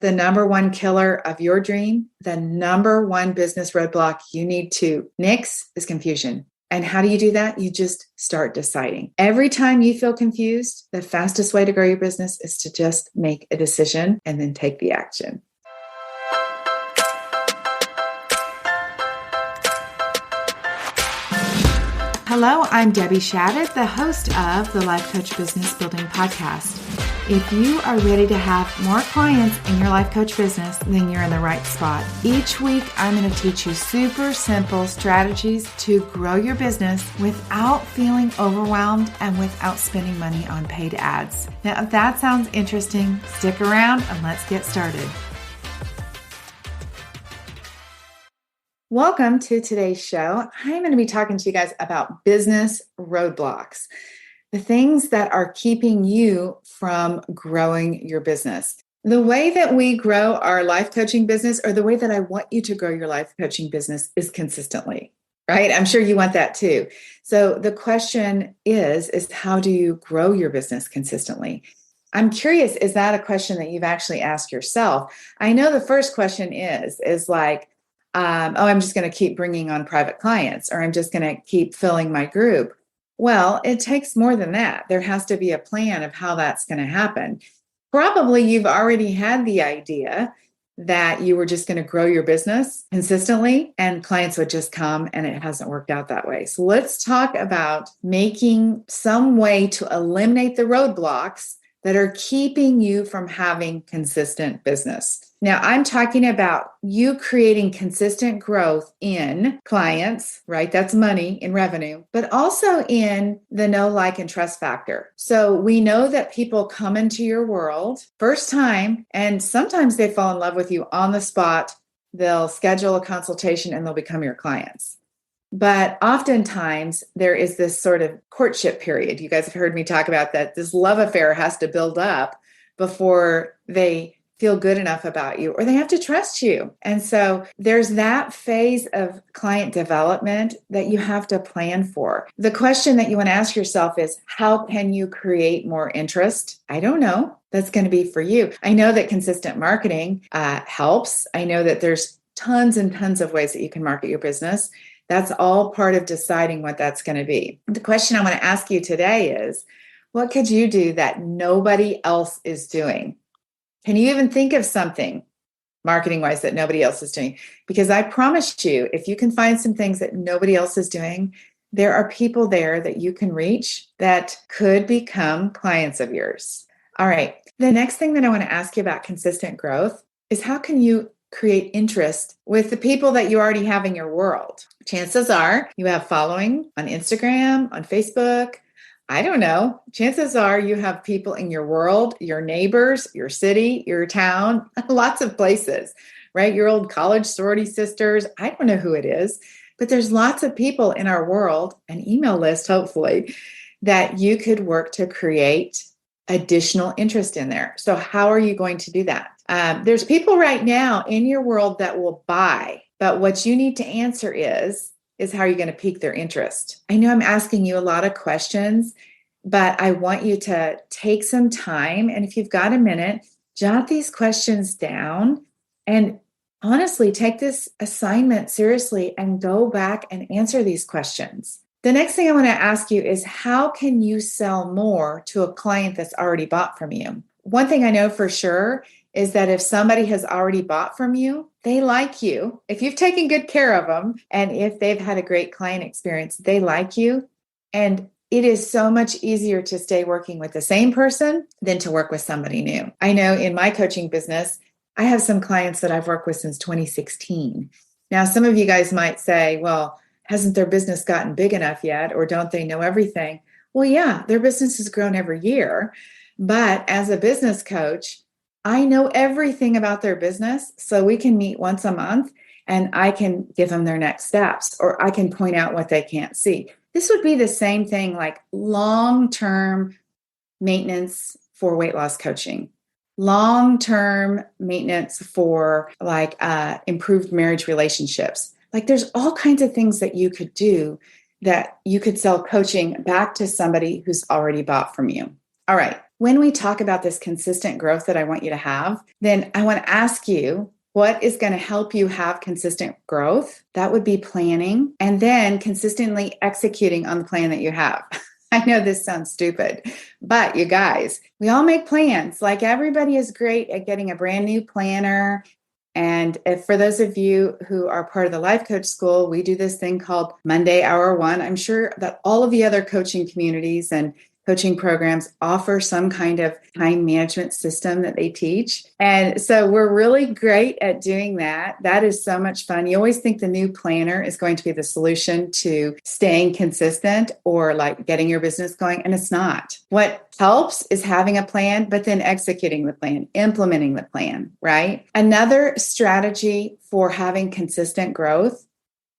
The number one killer of your dream, the number one business roadblock you need to nix is confusion. And how do you do that? You just start deciding. Every time you feel confused, the fastest way to grow your business is to just make a decision and then take the action. Hello, I'm Debbie Shadid, the host of the Life Coach Business Building Podcast. If you are ready to have more clients in your life coach business, then you're in the right spot. Each week, I'm going to teach you super simple strategies to grow your business without feeling overwhelmed and without spending money on paid ads. Now, if that sounds interesting, stick around and let's get started. Welcome to today's show. I'm going to be talking to you guys about business roadblocks, the things that are keeping you from growing your business. The way that we grow our life coaching business, or the way that I want you to grow your life coaching business, is consistently, right? I'm sure you want that too. So the question is how do you grow your business consistently? I'm curious, is that a question that you've actually asked yourself? I know the first question is like, I'm just going to keep bringing on private clients, or I'm just going to keep filling my group. Well, it takes more than that. There has to be a plan of how that's going to happen. Probably you've already had the idea that you were just going to grow your business consistently and clients would just come, and it hasn't worked out that way. So let's talk about making some way to eliminate the roadblocks that are keeping you from having consistent business. Now, I'm talking about you creating consistent growth in clients, right? That's money in revenue, but also in the know, like, and trust factor. So we know that people come into your world first time, and sometimes they fall in love with you on the spot. They'll schedule a consultation and they'll become your clients. But oftentimes there is this sort of courtship period. You guys have heard me talk about that. This love affair has to build up before they feel good enough about you, or they have to trust you. And so there's that phase of client development that you have to plan for. The question that you want to ask yourself is, how can you create more interest? I don't know. That's going to be for you. I know that consistent marketing helps. I know that there's tons and tons of ways that you can market your business. That's all part of deciding what that's going to be. The question I want to ask you today is, what could you do that nobody else is doing? Can you even think of something marketing-wise that nobody else is doing? Because I promise you, if you can find some things that nobody else is doing, there are people there that you can reach that could become clients of yours. All right. The next thing that I want to ask you about consistent growth is, how can you create interest with the people that you already have in your world? Chances are you have following on Instagram, on Facebook. I don't know. Chances are you have people in your world, your neighbors, your city, your town, lots of places, right? Your old college sorority sisters. I don't know who it is, but there's lots of people in our world, an email list, hopefully, that you could work to create additional interest in there. So how are you going to do that? There's people right now in your world that will buy, but what you need to answer is how are you going to pique their interest? I know I'm asking you a lot of questions, but I want you to take some time. And if you've got a minute, jot these questions down and honestly take this assignment seriously and go back and answer these questions. The next thing I want to ask you is, how can you sell more to a client that's already bought from you? One thing I know for sure is that if somebody has already bought from you, they like you. If you've taken good care of them, and if they've had a great client experience, they like you. And it is so much easier to stay working with the same person than to work with somebody new. I know in my coaching business, I have some clients that I've worked with since 2016. Now, some of you guys might say, well, hasn't their business gotten big enough yet? Or don't they know everything? Well, yeah, their business has grown every year. But as a business coach, I know everything about their business, so we can meet once a month and I can give them their next steps, or I can point out what they can't see. This would be the same thing like long-term maintenance for weight loss coaching, long-term maintenance for like improved marriage relationships. Like there's all kinds of things that you could do that you could sell coaching back to somebody who's already bought from you. All right. when we talk about this consistent growth that I want you to have, then I want to ask you, what is going to help you have consistent growth? That would be planning and then consistently executing on the plan that you have. I know this sounds stupid, but you guys, we all make plans. Like everybody is great at getting a brand new planner. And if for those of you who are part of the Life Coach School, we do this thing called Monday Hour One. I'm sure that all of the other coaching communities and coaching programs offer some kind of time management system that they teach. And so we're really great at doing that. That is so much fun. You always think the new planner is going to be the solution to staying consistent or like getting your business going, and it's not. What helps is having a plan, but then executing the plan, implementing the plan, right? Another strategy for having consistent growth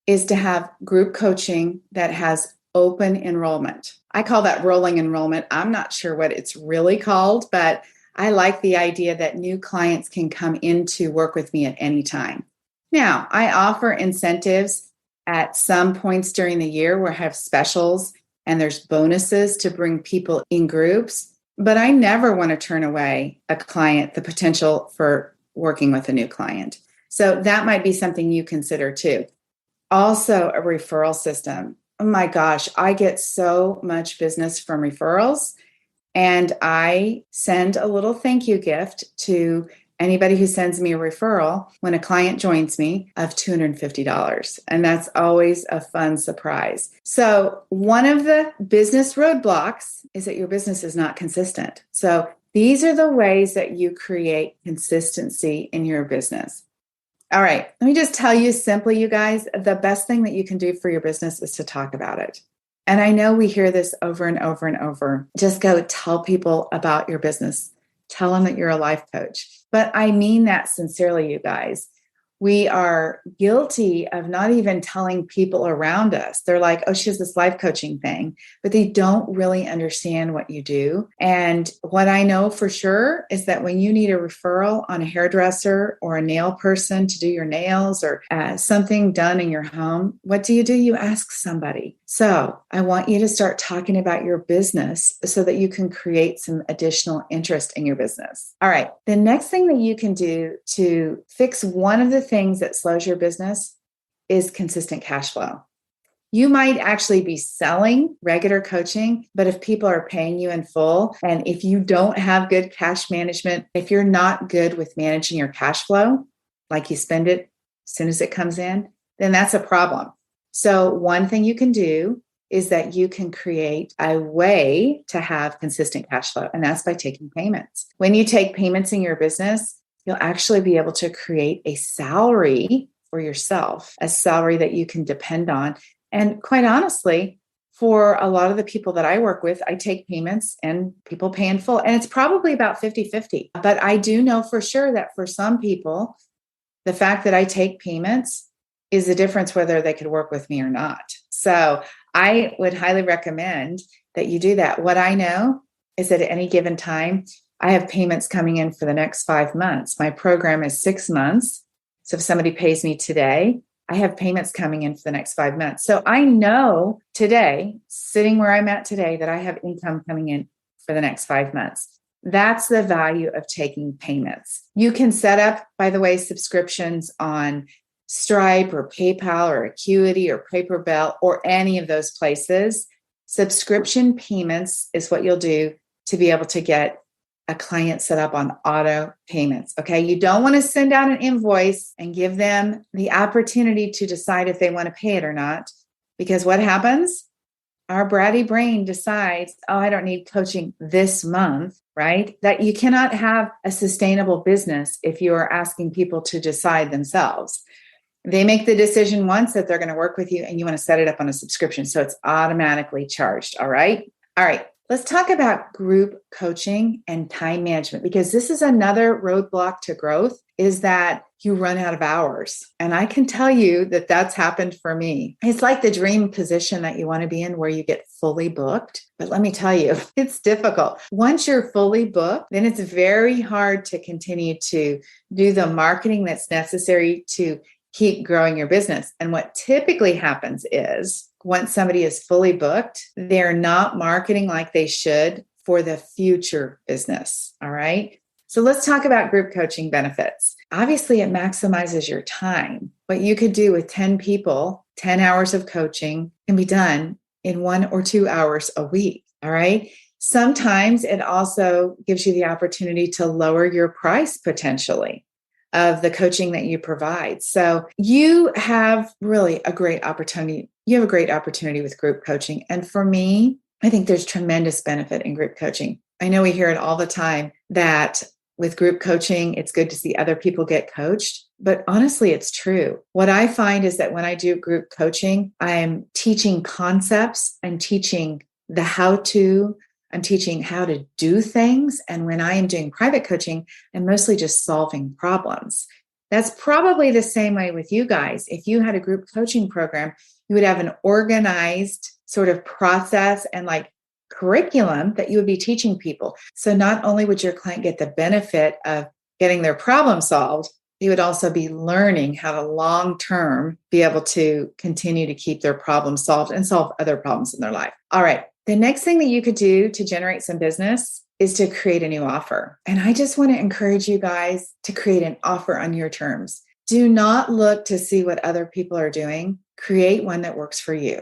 is to have group coaching that has open enrollment. I call that rolling enrollment. I'm not sure what it's really called, but I like the idea that new clients can come in to work with me at any time. Now, I offer incentives at some points during the year where I have specials and there's bonuses to bring people in groups, but I never want to turn away a client, the potential for working with a new client. So that might be something you consider too. Also, a referral system. Oh my gosh, I get so much business from referrals, and I send a little thank you gift to anybody who sends me a referral when a client joins me of $250. And that's always a fun surprise. So one of the business roadblocks is that your business is not consistent. So these are the ways that you create consistency in your business. All right, let me just tell you simply, you guys, the best thing that you can do for your business is to talk about it. And I know we hear this over and over and over. Just go tell people about your business. Tell them that you're a life coach. But I mean that sincerely, you guys. We are guilty of not even telling people around us. They're like, oh, she has this life coaching thing, but they don't really understand what you do. And what I know for sure is that when you need a referral on a hairdresser or a nail person to do your nails or something done in your home, what do? You ask somebody. So I want you to start talking about your business so that you can create some additional interest in your business. All right. The next thing that you can do to fix one of the things that slows your business is consistent cash flow. You might actually be selling regular coaching, but if people are paying you in full, and if you don't have good cash management, if you're not good with managing your cash flow, like you spend it as soon as it comes in, then that's a problem. So one thing you can do is that you can create a way to have consistent cash flow, and that's by taking payments. When you take payments in your business, you'll actually be able to create a salary for yourself, a salary that you can depend on. And quite honestly, for a lot of the people that I work with, I take payments and people pay in full. And it's probably about 50-50. But I do know for sure that for some people, the fact that I take payments is the difference whether they could work with me or not. So I would highly recommend that you do that. What I know is that at any given time, I have payments coming in for the next 5 months. My program is 6 months. So if somebody pays me today, I have payments coming in for the next 5 months. So I know today, sitting where I'm at today, that I have income coming in for the next 5 months. That's the value of taking payments. You can set up, by the way, subscriptions on Stripe or PayPal or Acuity or PaperBell or any of those places. Subscription payments is what you'll do to be able to get a client set up on auto payments. Okay. You don't want to send out an invoice and give them the opportunity to decide if they want to pay it or not. Because what happens? Our bratty brain decides, oh, I don't need coaching this month, right? That you cannot have a sustainable business if you are asking people to decide themselves. They make the decision once that they're going to work with you and you want to set it up on a subscription. So it's automatically charged. All right. All right. Let's talk about group coaching and time management, because this is another roadblock to growth, is that you run out of hours. And I can tell you that that's happened for me. It's like the dream position that you want to be in where you get fully booked. But let me tell you, it's difficult. Once you're fully booked, then it's very hard to continue to do the marketing that's necessary to keep growing your business. And what typically happens is once somebody is fully booked, they're not marketing like they should for the future business. All right. So let's talk about group coaching benefits. Obviously, it maximizes your time. What you could do with 10 people, 10 hours of coaching can be done in 1 or 2 hours a week. All right. Sometimes it also gives you the opportunity to lower your price potentially of the coaching that you provide. So you have really a great opportunity. You have a great opportunity with group coaching. And for me, I think there's tremendous benefit in group coaching. I know we hear it all the time that with group coaching, it's good to see other people get coached. But honestly, it's true. What I find is that when I do group coaching, I'm teaching concepts, I'm teaching the how to, I'm teaching how to do things. And when I am doing private coaching, I'm mostly just solving problems. That's probably the same way with you guys. If you had a group coaching program, you would have an organized sort of process and like curriculum that you would be teaching people. So not only would your client get the benefit of getting their problem solved, they would also be learning how to long-term be able to continue to keep their problem solved and solve other problems in their life. All right. The next thing that you could do to generate some business is to create a new offer. And I just want to encourage you guys to create an offer on your terms. Do not look to see what other people are doing. Create one that works for you.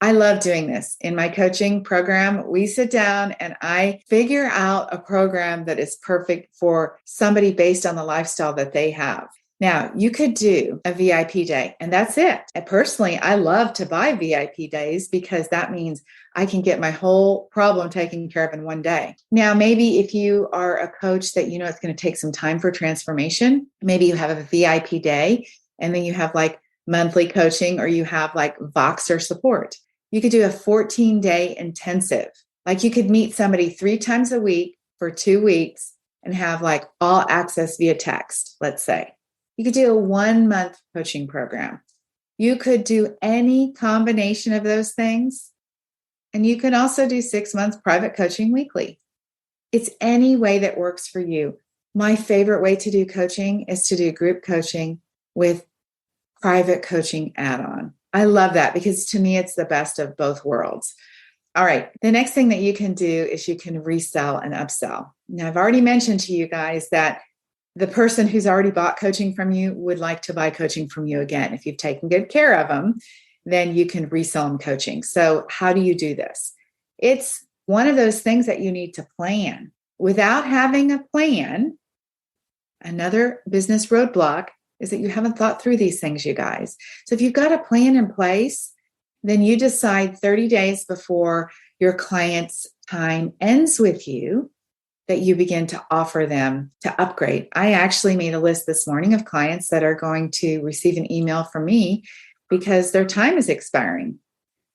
I love doing this. In my coaching program, we sit down and I figure out a program that is perfect for somebody based on the lifestyle that they have. Now, you could do a VIP day, and that's it. And personally, I love to buy VIP days because that means I can get my whole problem taken care of in one day. Now, maybe if you are a coach that you know it's going to take some time for transformation, maybe you have a VIP day and then you have like monthly coaching or you have like Voxer support. You could do a 14-day intensive. Like you could meet somebody 3 times a week for 2 weeks and have like all access via text, let's say. You could do a 1-month coaching program. You could do any combination of those things. And you can also do 6 months private coaching weekly. It's any way that works for you. My favorite way to do coaching is to do group coaching with private coaching add-on. I love that because to me, it's the best of both worlds. All right. The next thing that you can do is you can resell and upsell. Now, I've already mentioned to you guys that the person who's already bought coaching from you would like to buy coaching from you again. If you've taken good care of them, then you can resell them coaching. So how do you do this? It's one of those things that you need to plan. Without having a plan, another business roadblock is that you haven't thought through these things, you guys. So if you've got a plan in place, then you decide 30 days before your client's time ends with you that you begin to offer them to upgrade. I actually made a list this morning of clients that are going to receive an email from me because their time is expiring.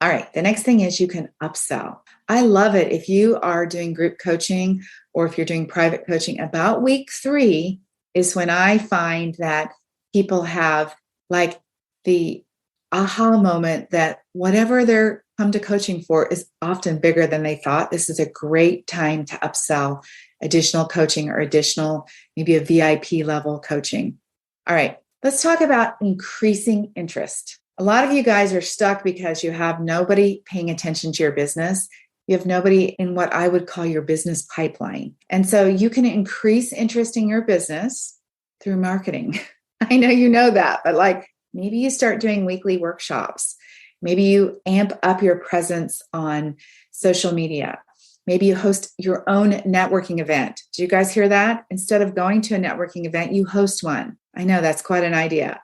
All right, the next thing is you can upsell. I love it if you are doing group coaching or if you're doing private coaching. About week 3 is when I find that people have like the aha moment that whatever they're come to coaching for is often bigger than they thought. This is a great time to upsell additional coaching or additional, maybe a VIP level coaching. All right, let's talk about increasing interest. A lot of you guys are stuck because you have nobody paying attention to your business. You have nobody in what I would call your business pipeline. And so you can increase interest in your business through marketing. I know you know that, but like maybe you start doing weekly workshops. Maybe you amp up your presence on social media. Maybe you host your own networking event. Do you guys hear that? Instead of going to a networking event, you host one. I know that's quite an idea.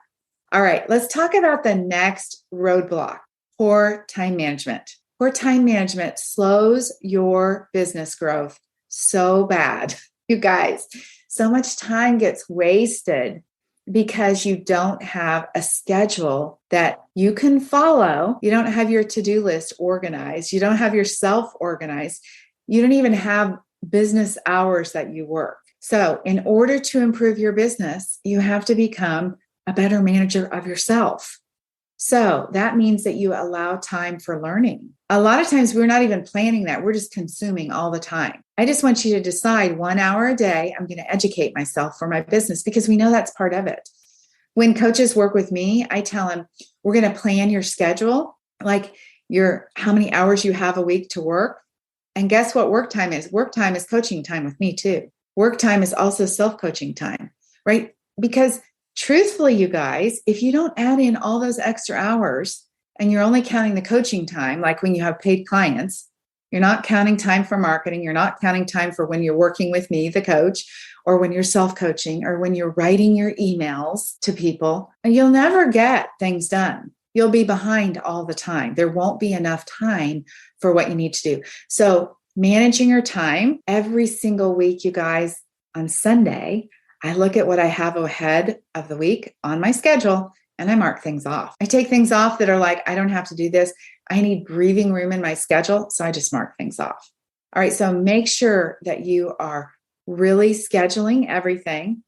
All right, let's talk about the next roadblock, poor time management. Poor time management slows your business growth so bad. You guys, so much time gets wasted because you don't have a schedule that you can follow. You don't have your to-do list organized. You don't have yourself organized. You don't even have business hours that you work. So in order to improve your business, you have to become a better manager of yourself. So that means that you allow time for learning. A lot of times we're not even planning that. We're just consuming all the time. I just want you to decide 1 hour a day, I'm going to educate myself for my business because we know that's part of it. When coaches work with me, I tell them, we're going to plan your schedule, like how many hours you have a week to work. And guess what work time is? Work time is coaching time with me too. Work time is also self-coaching time, right? Because truthfully, you guys, if you don't add in all those extra hours and you're only counting the coaching time, like when you have paid clients, you're not counting time for marketing. You're not counting time for when you're working with me, the coach, or when you're self-coaching, or when you're writing your emails to people, and you'll never get things done. You'll be behind all the time. There won't be enough time for what you need to do. So managing your time every single week, you guys, on Sunday, I look at what I have ahead of the week on my schedule and I mark things off. I take things off that are like, I don't have to do this. I need breathing room in my schedule. So I just mark things off. All right. So make sure that you are really scheduling everything.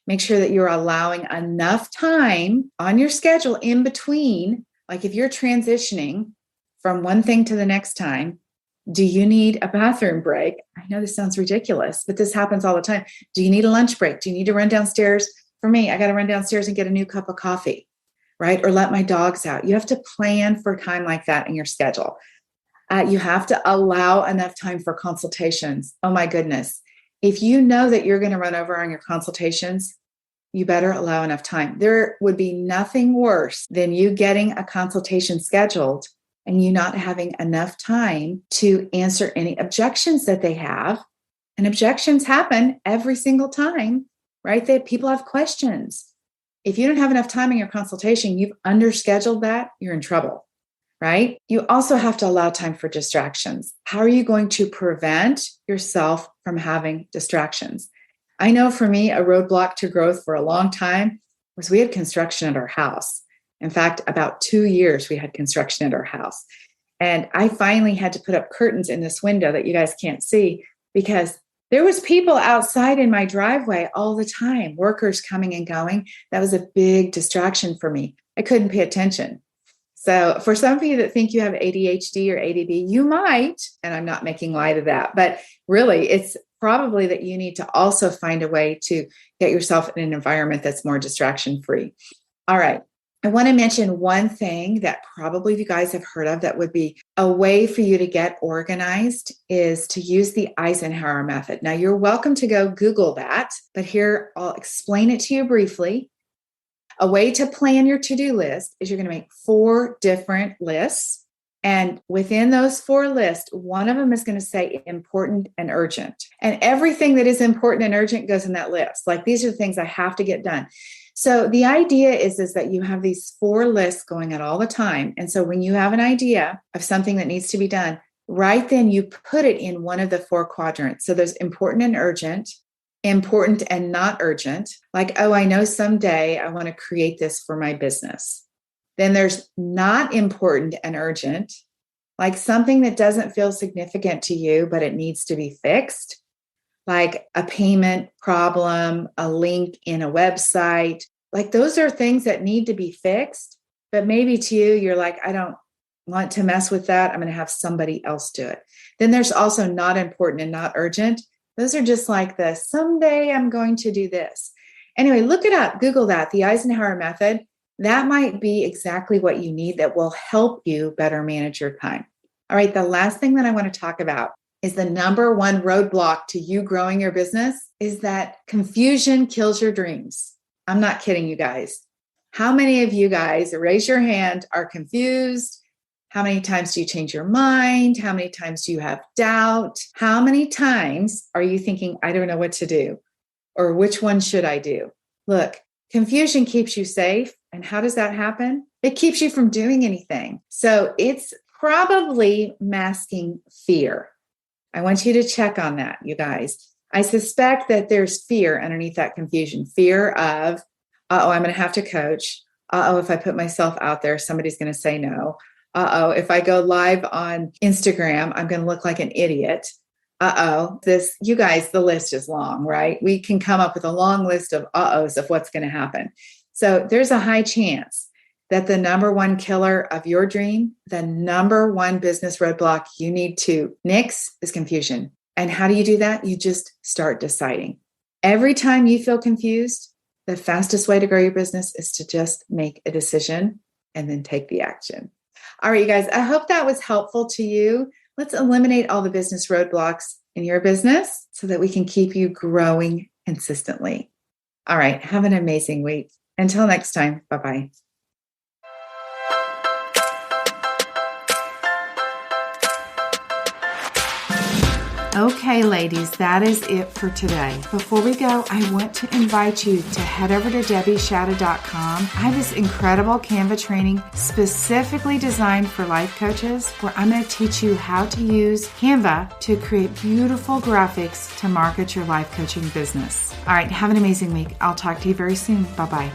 Make sure that you're allowing enough time on your schedule in between. Like if you're transitioning from one thing to the next time, do you need a bathroom break? I know this sounds ridiculous, but this happens all the time. Do you need a lunch break? Do you need to run downstairs? For me, I got to run downstairs and get a new cup of coffee, right? Or let my dogs out. You have to plan for time like that in your schedule. You have to allow enough time for consultations. Oh my goodness. If you know that you're going to run over on your consultations, you better allow enough time. There would be nothing worse than you getting a consultation scheduled and you not having enough time to answer any objections that they have. And objections happen every single time, right? People have questions. If you don't have enough time in your consultation, you've underscheduled that, you're in trouble, right? You also have to allow time for distractions. How are you going to prevent yourself from having distractions? I know for me, a roadblock to growth for a long time was we had construction at our house. In fact, about 2 years we had construction at our house. And I finally had to put up curtains in this window that you guys can't see because there was people outside in my driveway all the time, workers coming and going. That was a big distraction for me. I couldn't pay attention. So for some of you that think you have ADHD or ADD, you might, and I'm not making light of that, but really it's probably that you need to also find a way to get yourself in an environment that's more distraction free. All right. I want to mention one thing that probably you guys have heard of that would be a way for you to get organized is to use the Eisenhower method. Now, you're welcome to go Google that, but here I'll explain it to you briefly. A way to plan your to-do list is you're going to make 4 different lists. And within those 4 lists, one of them is going to say important and urgent. And everything that is important and urgent goes in that list. Like these are the things I have to get done. So the idea is that you have these 4 lists going at all the time. And so when you have an idea of something that needs to be done, right then you put it in one of the 4 quadrants. So there's important and urgent, important and not urgent. Like, oh, I know someday I want to create this for my business. Then there's not important and urgent, like something that doesn't feel significant to you, but it needs to be fixed. Like a payment problem, a link in a website. Like those are things that need to be fixed, but maybe to you, you're like, I don't want to mess with that. I'm going to have somebody else do it. Then there's also not important and not urgent. Those are just like the someday I'm going to do this. Anyway, look it up, Google that, the Eisenhower method. That might be exactly what you need that will help you better manage your time. All right, the last thing that I want to talk about is the number one roadblock to you growing your business is that confusion kills your dreams. I'm not kidding you guys. How many of you guys, raise your hand, are confused? How many times do you change your mind? How many times do you have doubt? How many times are you thinking, I don't know what to do? Or which one should I do? Look, confusion keeps you safe. And how does that happen? It keeps you from doing anything. So it's probably masking fear. I want you to check on that, you guys. I suspect that there's fear underneath that confusion. Fear of, I'm going to have to coach. If I put myself out there, somebody's going to say no. If I go live on Instagram, I'm going to look like an idiot. You guys, the list is long, right? We can come up with a long list of uh-ohs of what's going to happen. So there's a high chance that the number one killer of your dream, the number one business roadblock you need to nix is confusion. And how do you do that? You just start deciding. Every time you feel confused, the fastest way to grow your business is to just make a decision and then take the action. All right, you guys, I hope that was helpful to you. Let's eliminate all the business roadblocks in your business so that we can keep you growing consistently. All right, have an amazing week. Until next time, bye-bye. Okay, ladies, that is it for today. Before we go, I want to invite you to head over to debbieshadid.com. I have this incredible Canva training specifically designed for life coaches where I'm going to teach you how to use Canva to create beautiful graphics to market your life coaching business. All right, have an amazing week. I'll talk to you very soon. Bye-bye.